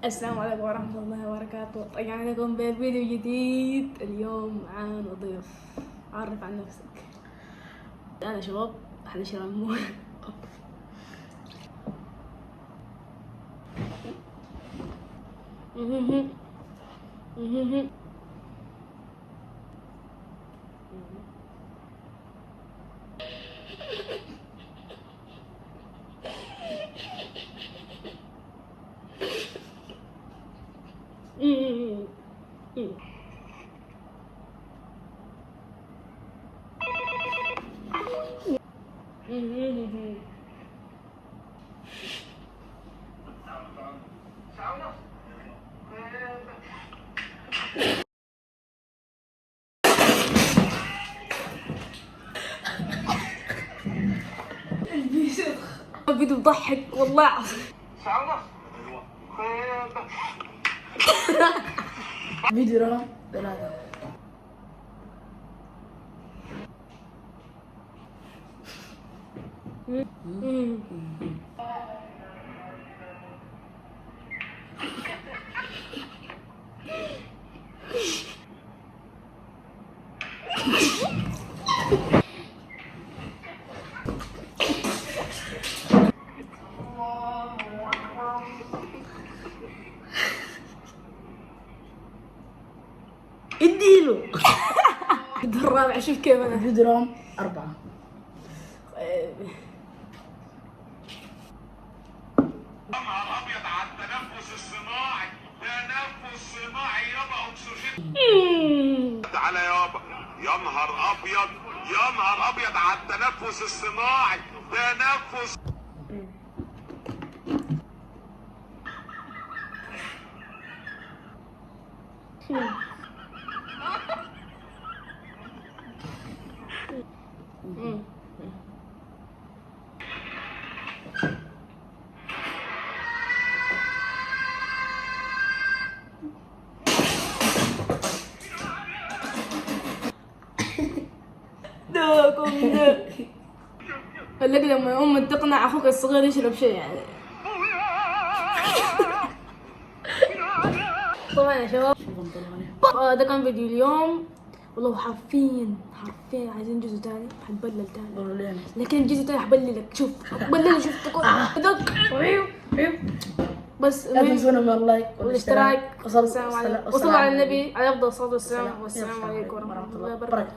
السلام عليكم ورحمة الله وبركاته. رجعنا لكم بفيديو جديد. اليوم معانا ضيف. عرف عن نفسك. أنا شباب حنشرب مويه. فيديو بضحك والله العظيم. فيديو رقم 3. اديله. الفيديو الرابع. شوف كيف انا. الفيديو رقم 4. يا نهار ابيض على التنفس الصناعي، تنفس صناعي يابا، اكسجين. تعالى يابا، يا نهار ابيض، يا نهار ابيض على التنفس الصناعي، تنفس. قال لك لما امك تقنع اخوك الصغير يشرب شيء يعني. طبعا يا شباب ده كان فيديو اليوم. والله حرفيا عايزين جزء تاني. حنبلل تاني لكن الجزء التاني حبللك. شوف بلل. شوف بس لا تنسونا من اللايك والاشتراك. وصلوا وصلوا على النبي عليه افضل الصلاه والسلام. والسلام عليكم ورحمه الله وبركاته.